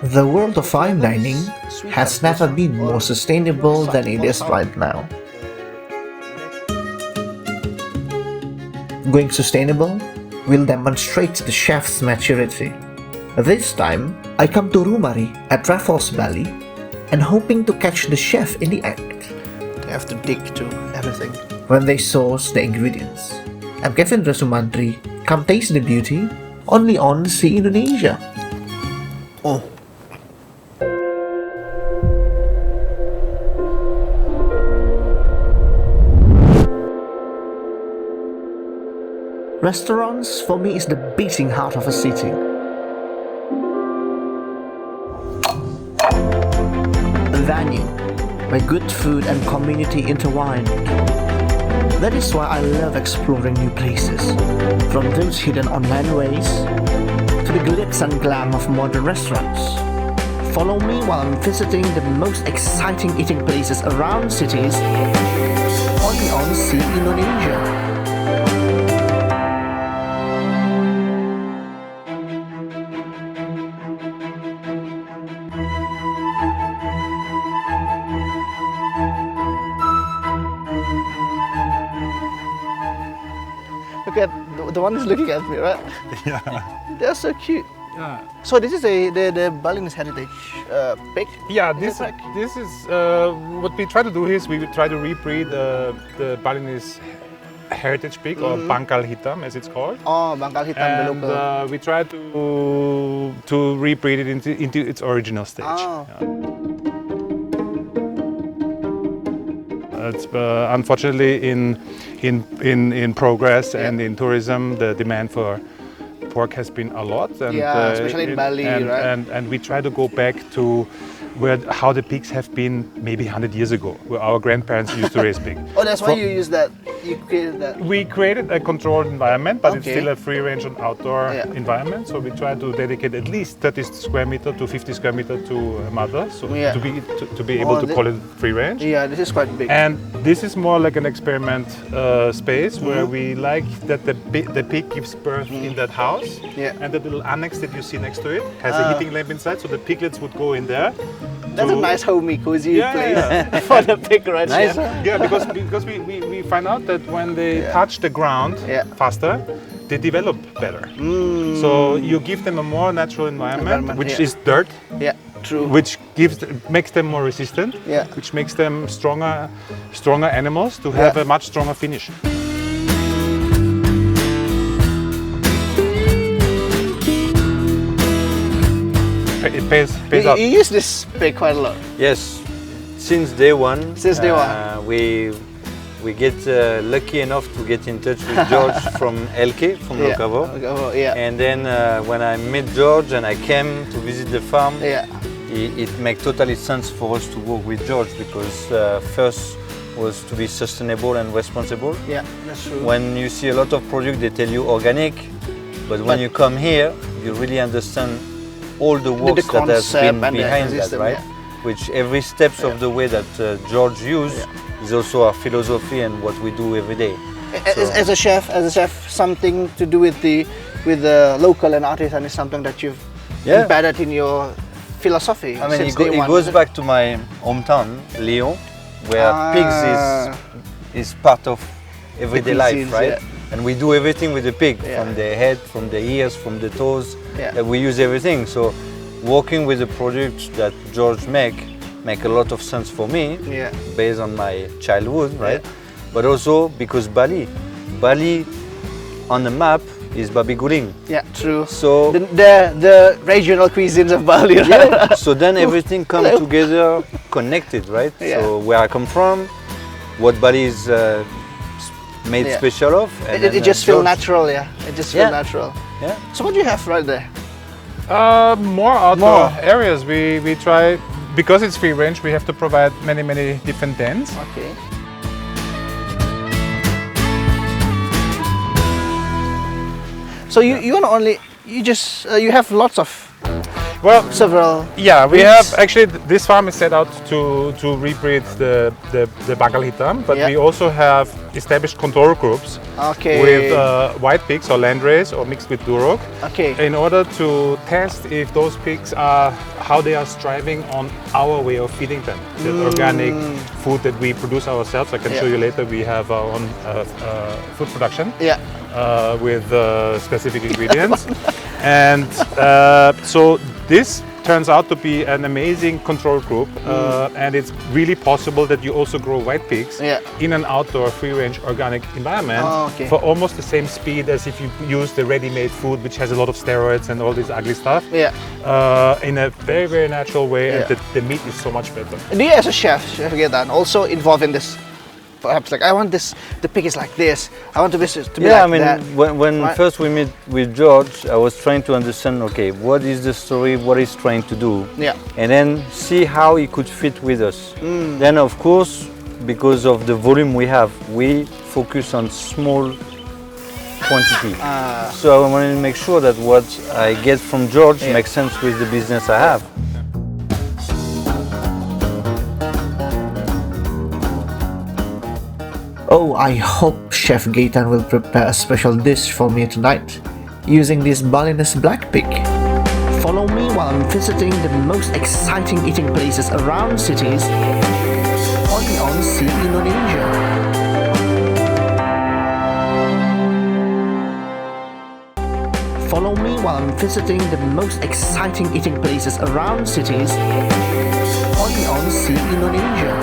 The world of fine dining has never been more sustainable than it is right now. Going sustainable will demonstrate the chef's maturity. This time, I come to Rumari at Raffles, Bali, and hoping to catch the chef in the act. They have to dig to everything. When they source the ingredients. I'm Kevin Rasumantri, come taste the beauty, only on See Indonesia. Oh. Restaurants for me is the beating heart of a city. A venue where good food and community intertwine. That is why I love exploring new places, from those hidden on landways to the glitz and glam of modern restaurants. Follow me while I'm visiting the most exciting eating places around cities, only on See Indonesia. Look at the one who's looking at me, right? Yeah. They're so cute. Yeah. So this is the Balinese heritage pig. Yeah, Is this it this is what we try to do here is we try to rebreed the Balinese heritage pig or Bangkal Hitam as it's called. Oh, Bangkal Hitam, the And local. we try to rebreed it into its original stage. Oh. It's unfortunately in progress and in tourism, the demand for pork has been a lot. And, Yeah, especially in Bali, right? And we try to go back to how the pigs have been maybe 100 years ago, where our grandparents used to raise pig. Oh, that's why you use that. You created that. We created a controlled environment, but it's Okay. still a free-range and outdoor Yeah. environment. So we try to dedicate at least 30 square meter to 50 square meter to a mother, so Yeah. to be able to call it free-range. Yeah, this is quite big. And this is more like an experiment space where we like that the pig gives birth in that house. Yeah. And the little annex that you see next to it has a heating lamp inside, so the piglets would go in there. That's a to- nice homey, cozy Yeah, place yeah. for the pig, right? Nice, chef? Yeah, because we find out that when they touch the ground Yeah. faster, they develop better. So you give them a more natural environment, which yeah. is dirt, Yeah, true. which makes them more resistant, Yeah. which makes them stronger animals to have a much stronger finish. It pays out. You use this pig quite a lot. Yes, since day one. Since day one. We get lucky enough to get in touch with George from LK, from Yeah. Lokavo. Okay, yeah. And then when I met George and I came to visit the farm, Yeah. it made totally sense for us to work with George because first was to be sustainable and responsible. Yeah, that's true. When you see a lot of product, they tell you organic, but when you come here, you really understand all the work that has concept been and the behind that, system, right? yeah. Which every steps of the way that George used is also our philosophy and what we do every day. As a chef, something to do with the local and artisan is something that you've embedded in your philosophy. I mean, since it day one, goes is it? back to my hometown, Lyon, where pigs is part of everyday life, cuisines, right? yeah. And we do everything with the pig, Yeah. from the head, from the ears, from the toes. Yeah. We use everything. So working with the products that George make a lot of sense for me, Yeah. based on my childhood, right? But also because Bali on the map is babi guling. Yeah, true. So The regional cuisines of Bali, right? yeah. So then everything comes together, connected, right? Yeah. So where I come from, what Bali is made Yeah. special of, and It then, just feels George- natural, yeah. It just feels Yeah. natural. Yeah. So what do you have right there? More outdoor areas. We try, because it's free range, we have to provide many different dens. Okay. So you not only you have lots of Well, several. yeah, we breeds? have actually this farm is set out to rebreed the Bangkal hitam, but Yeah. we also have established control groups Okay. with white pigs or landrace or mixed with durok, Okay. in order to test if those pigs are how they are striving on our way of feeding them, the organic food that we produce ourselves. I can show you later. We have our own food production. Yeah. With specific ingredients. And so this turns out to be an amazing control group, and it's really possible that you also grow white pigs in an outdoor free-range organic environment for almost the same speed as if you use the ready-made food, which has a lot of steroids and all this ugly stuff, in a very, very natural way, and the meat is so much better. Do you, as a chef Gaitan, also involved in this? Perhaps like I want this, the pig is like this. I want to visit to be like I mean, that. when first we met with George, I was trying to understand, okay, what is the story, what he's trying to do, and then see how he could fit with us. Then, of course, because of the volume we have, we focus on small quantity. So I wanted to make sure that what I get from George makes sense with the business I have. Oh, I hope Chef Gaitan will prepare a special dish for me tonight using this Balinese black pig. Follow me while I'm visiting the most exciting eating places around cities only on Sea Indonesia. Follow me while I'm visiting the most exciting eating places around cities only on Sea Indonesia.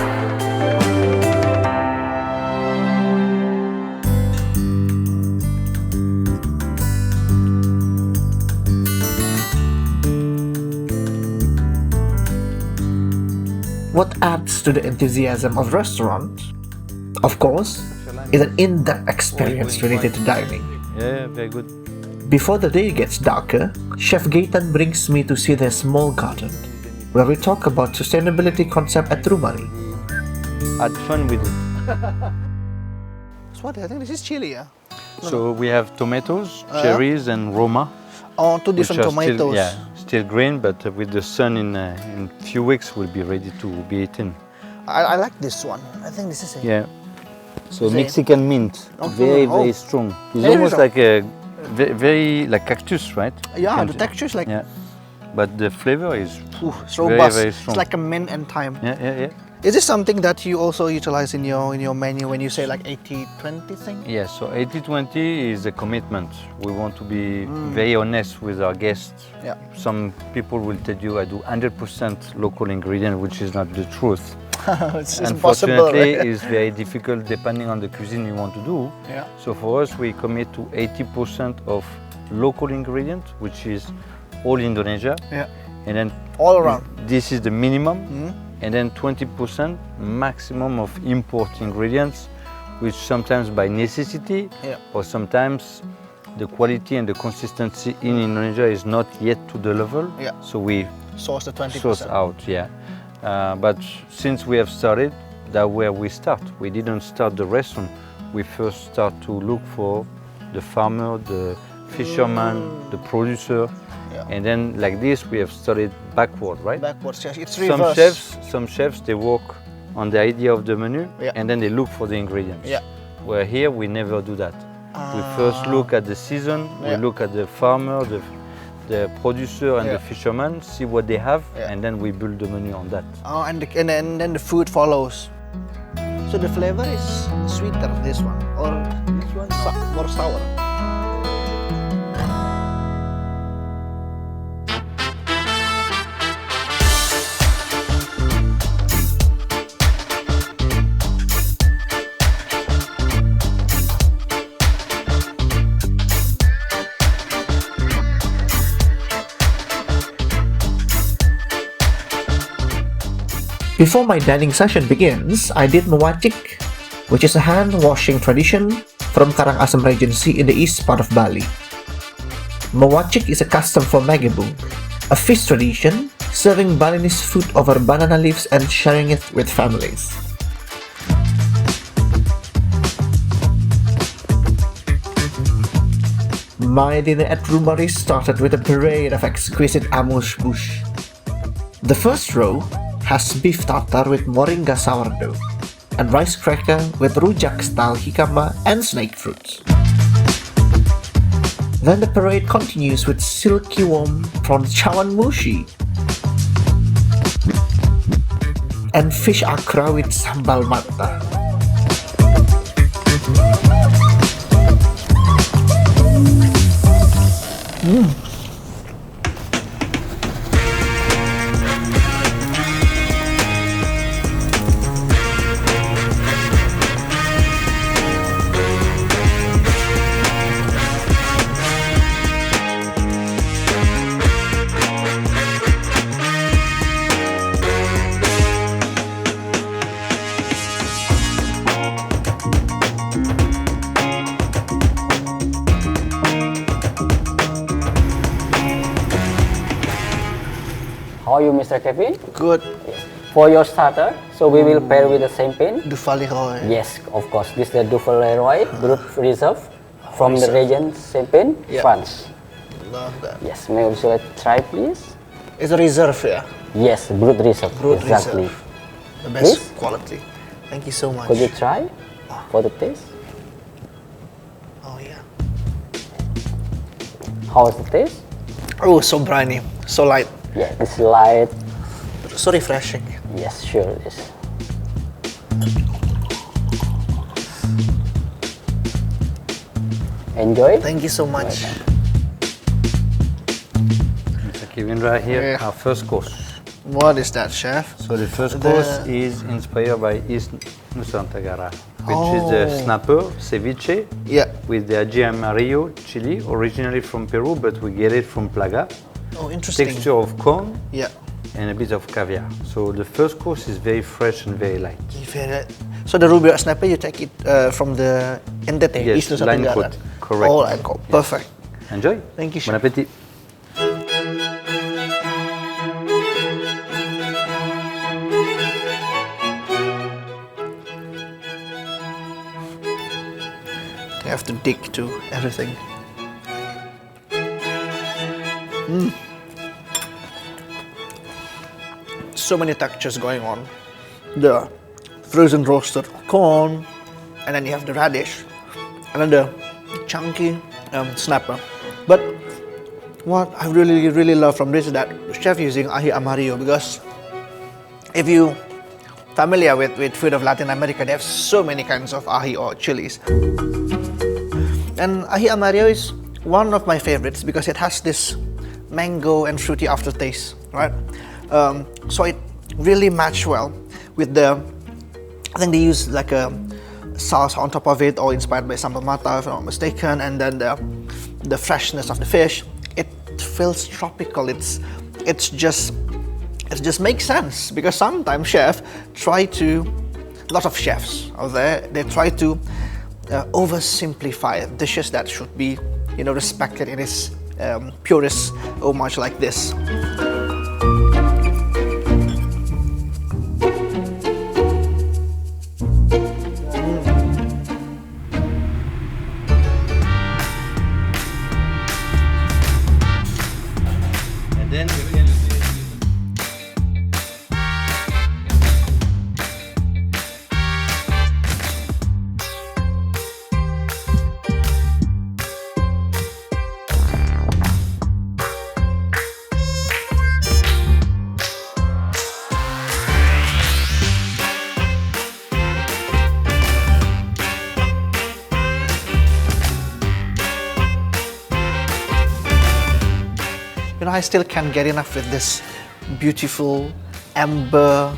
What adds to the enthusiasm of restaurant, of course, is an in-depth experience related to dining. Yeah, very good. Before the day gets darker, Chef Gaitan brings me to see their small garden, where we talk about sustainability concept at Rumari. Had fun with it. So what? I think this is chili, yeah. So we have tomatoes, cherries, and Roma. Oh, two which different are tomatoes. Still green, but with the sun in few weeks will be ready to be eaten. I like this one. I think this is it. Yeah. So Is it? Mexican mint, very strong. It's Very almost strong. like a very like cactus, right? Yeah, Can the you- texture is like But the flavor is it's very, robust. very strong. It's like a mint and thyme. yeah. Is this something that you also utilize in your menu when you say like 80-20 thing? Yeah, so 80-20 is a commitment. We want to be very honest with our guests. Yeah. Some people will tell you I do 100% local ingredient, which is not the truth. it's impossible. Unfortunately, Right? it's very difficult depending on the cuisine you want to do. Yeah. So for us, we commit to 80% of local ingredient, which is all Indonesia. Yeah. And then All around. this is the minimum. And then 20% maximum of import ingredients, which sometimes by necessity or sometimes the quality and the consistency in Indonesia is not yet to the level. Yeah. So we Source the 20%. source out, but since we have started, that's where we start. We didn't start the restaurant. We first start to look for the farmer, the fisherman, the producer. And then like this, we have started backward, right? Backwards, yes. It's reverse. Some chefs, they work on the idea of the menu and then they look for the ingredients. Yeah. Where here, we never do that. We first look at the season, we look at the farmer, the producer and the fisherman, see what they have, and then we build the menu on that. Oh, and then the food follows. So the flavor is sweeter, this one, or this one more sour. Before my dining session begins, I did mewajik, which is a hand-washing tradition from Karangasem Regency in the east part of Bali. Mewajik is a custom for Magibung, a feast tradition serving Balinese food over banana leaves and sharing it with families. My dinner at Rumari started with a parade of exquisite amuse-bouche. The first row has beef tartar with moringa sourdough and rice cracker with rujak style jicama and snake fruits. Then the parade continues with silky warm prawn cawan mushi and fish akra with sambal mata. How are you, Mr. Kevin? Good. For your starter, so we will pair with the champagne. Duval Leroy. Yes, of course. This is the Duval Leroy Brut Reserve from the region Champagne, Yeah. France. Love that. Yes, may we should try, please? It's a reserve, yeah. Yes, Brut Reserve. Brut exactly. Reserve. The best Please? quality. Thank you so much. Could you try for the taste? Oh yeah. How is the taste? Oh, so briny, so light, Yeah, it's light. so refreshing. Yes, sure it is. Enjoy. Thank you so much. Mr. Kevin, right here, Yeah. our first course. What is that, chef? So the first course is inspired by East Nusa Tenggara, which is the snapper ceviche Yeah. with the ají amarillo chili, originally from Peru, but we get it from Plaga. Oh, interesting. Texture of corn Yeah. and a bit of caviar. So the first course is very fresh and very light. So the Rubio snapper, you take it from the NTT, Yes, East Nusa line Tenggara. code, correct. Oh, line code. Perfect. Enjoy. Thank you, Bon chef. appétit. You have to dig to everything. So many textures going on. The frozen roasted corn, and then you have the radish, and then the chunky snapper. But what I really love from this is that the chef using ají amarillo, because if you familiar with food of Latin America, they have so many kinds of ají or chilies. And ají amarillo is one of my favorites because it has this mango and fruity aftertaste, right? So it really matched well with the, I think they use like a sauce on top of it, or inspired by sambal mata if I'm not mistaken, and then the freshness of the fish. It feels tropical. It just makes sense, because sometimes chefs try to, a lot of chefs out there, they try to oversimplify dishes that should be, respected in its purest homage like this. And then I still can't get enough with this beautiful amber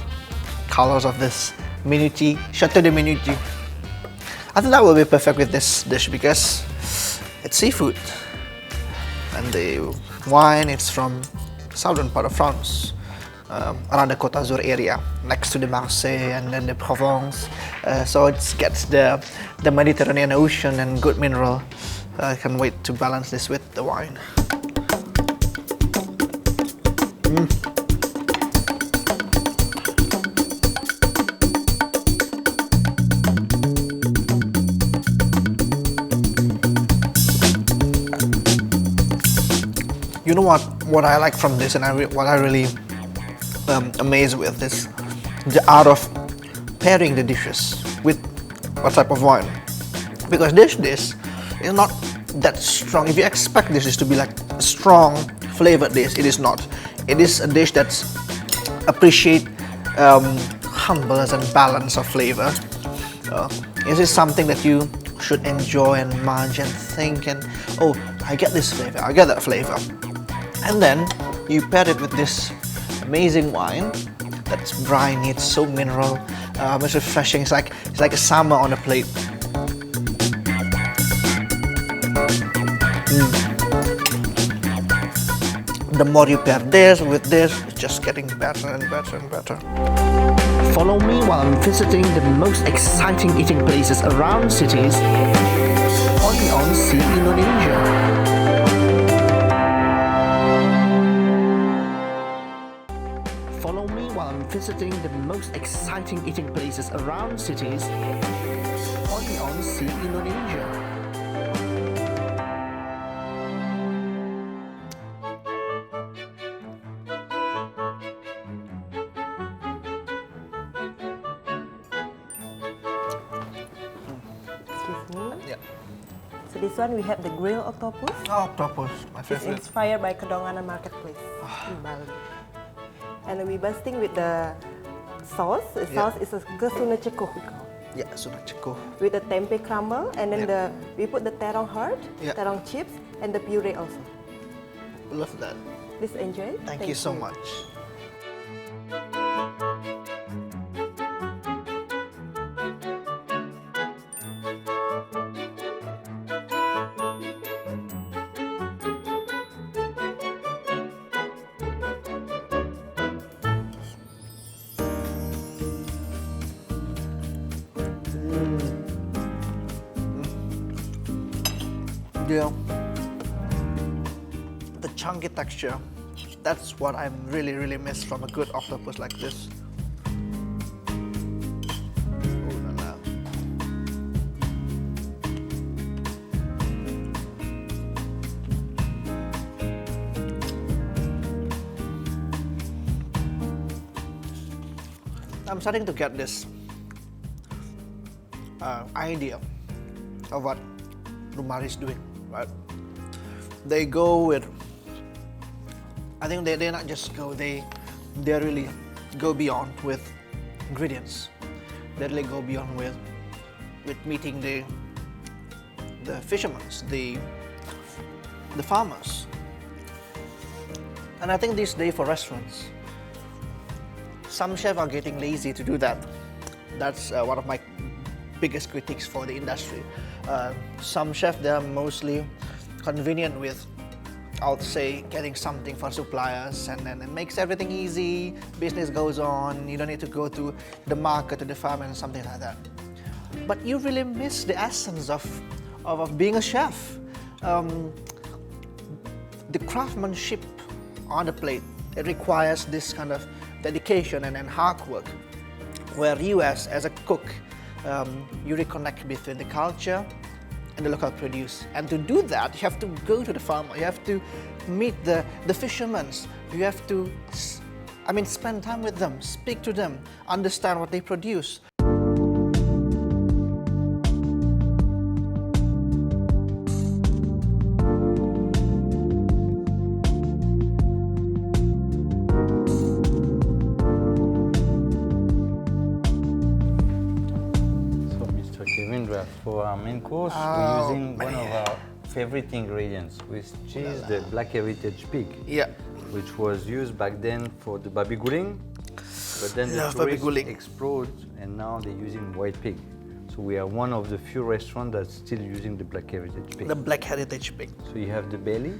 colors of this minuti, Chateau de Minuti. I think that will be perfect with this dish because it's seafood. And the wine, it's from southern part of France, around the Côte d'Azur area, next to the Marseille and then the Provence. So it gets the Mediterranean Ocean and good mineral. I can't wait to balance this with the wine. You know what I like from this, and what I really amazed with is the art of pairing the dishes with what type of wine. Because this dish is not that strong. If you expect this dish to be like a strong flavored dish, it is not. It is a dish that's appreciate humbleness and balance of flavor. This is something that you should enjoy and munch and think and, oh, I get this flavor, I get that flavor. And then you pair it with this amazing wine that's briny, it's so mineral, it's refreshing, it's like a summer on a plate. The more you pair this with this, it's just getting better and better and better. Follow me while I'm visiting the most exciting eating places around cities, only on Sea Indonesia. Follow me while I'm visiting the most exciting eating places around cities, only on Sea Indonesia. So this one we have the grilled octopus. Oh, octopus, my It's favorite. inspired by Kedonganan Marketplace in Bali. And we basting with the sauce. The sauce is a kesuna cekuh we call. Yeah, sudah cukup. With the tempe crumble, and then we put the terong heart, Yeah. terong chips, and the puree also. Love that. Please enjoy. Thank you so much. The chunky texture, that's what I really miss from a good octopus like this. Oh, la, la. I'm starting to get this idea of what Rumari is doing, right? They go with, I think they not just go, they really go beyond with ingredients. They really go beyond with meeting the fishermen, the farmers. And I think these days for restaurants, some chefs are getting lazy to do that. That's one of my biggest critiques for the industry. Some chefs, they are mostly convenient with, I would say, getting something for suppliers, and then it makes everything easy, business goes on, you don't need to go to the market, to the farm and something like that. But you really miss the essence of being a chef. The craftsmanship on the plate, it requires this kind of dedication and hard work, where you as a cook, you reconnect between the culture and the local produce. And to do that, you have to go to the farmer, you have to meet the fishermen, you have to spend time with them, speak to them, understand what they produce. For our main course, we're using one of our favorite ingredients, which is the black heritage pig, which was used back then for the babi guling, but then the tourists exploded and now they're using white pig. So we are one of the few restaurants that's still using the black heritage pig. The black heritage pig. So you have the belly,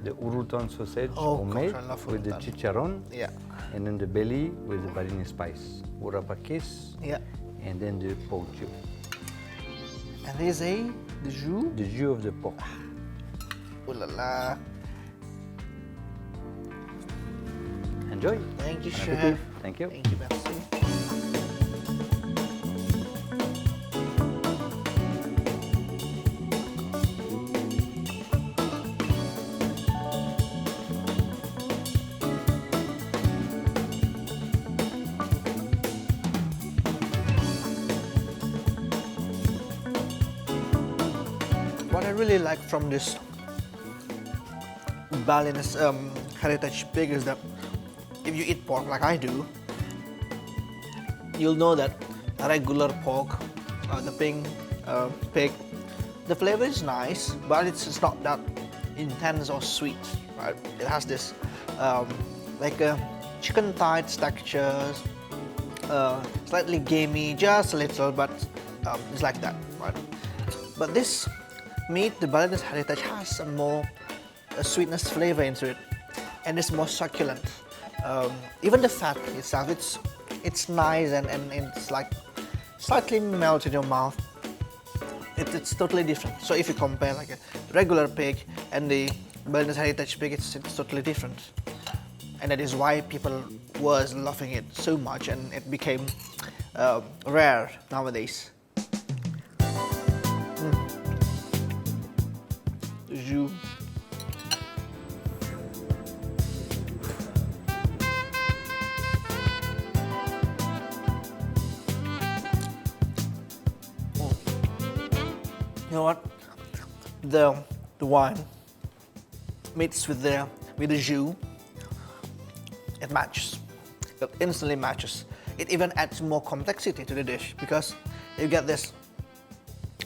the urutan sausage homemade with the chicharron, and then the belly with the Balinese spice, urapakis, and then the pork jus. And there's the jus? The jus of the pork. Ooh la la. Enjoy. Thank you, chef. Thank you. Thank you, merci. really like from this Balinese heritage pig is that if you eat pork like I do, you'll know that regular pork, the pig, the flavor is nice, but it's not that intense or sweet, right? It has this like a chicken tight textures, slightly gamey, just a little, but it's like that, right? But this meat, the Balinese heritage, has a more sweetness flavor into it, and it's more succulent. Even the fat itself, it's nice and it's like slightly melt in your mouth. It's totally different. So if you compare like a regular pig and the Balinese heritage pig, it's totally different. And that is why people was loving it so much, and it became rare nowadays. Jus. You know what? The wine mixed with the jus, it matches. It instantly matches. It even adds more complexity to the dish because you get this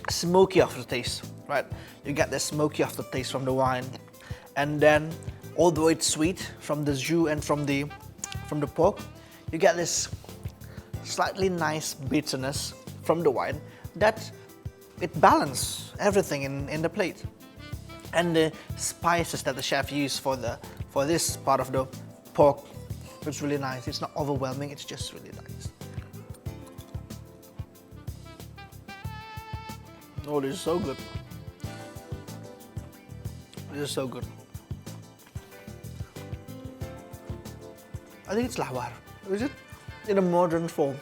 smoky aftertaste, right? You get this smoky aftertaste from the wine, and then although it's sweet from the jus and from the pork, you get this slightly nice bitterness from the wine that it balances everything in the plate. And the spices that the chef used for this part of the pork, it's really nice. It's not overwhelming, it's just really nice. Oh, this is so good. This is so good. I think it's lawar. Is it? In a modern form.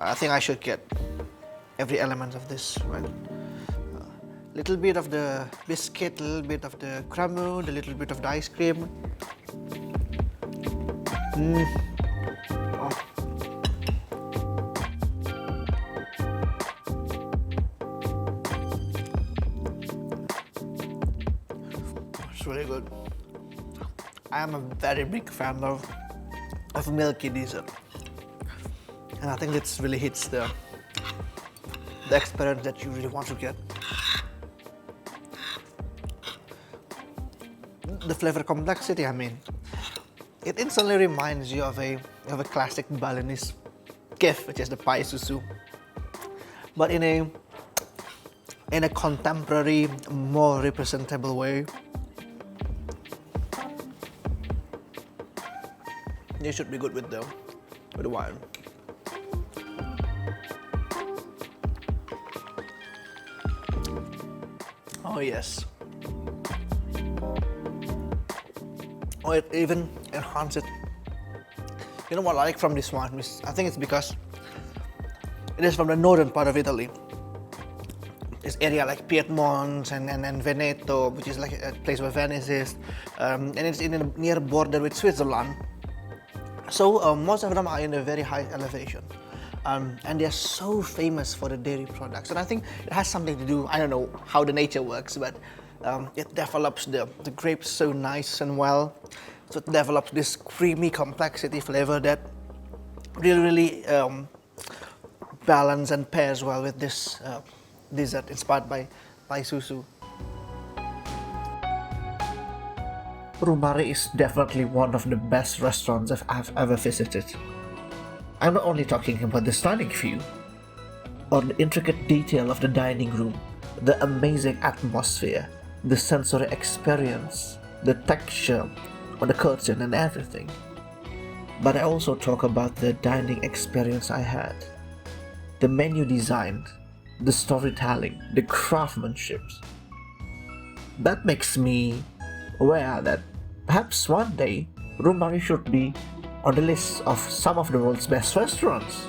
I think I should get every element of this, right? Little bit of the biscuit, a little bit of the crumble, a little bit of the ice cream. Oh. It's really good. I am a very big fan of milky dessert. And I think this really hits the experience that you really want to get. The flavor complexity, I mean, it instantly reminds you of a classic Balinese gift, which is the pie susu, but in a contemporary, more representable way. It should be good with the wine. Oh yes. Oh, it even enhances it. You know what I like from this one? I think it's because it is from the northern part of Italy. This area like Piedmont and Veneto, which is like a place where Venice is, and it's in a near border with Switzerland. So most of them are in a very high elevation. and they're so famous for the dairy products. And I think it has something to do, I don't know how the nature works, but it develops the grapes so nice and well. So it develops this creamy complexity flavor that really balance and pairs well with this dessert inspired by susu. Rumari is definitely one of the best restaurants I've ever visited. I'm not only talking about the stunning view, or the intricate detail of the dining room, the amazing atmosphere, the sensory experience, the texture on the curtain and everything. But I also talk about the dining experience I had. The menu design, the storytelling, the craftsmanship. That makes me aware that perhaps one day Rumari should be on the list of some of the world's best restaurants.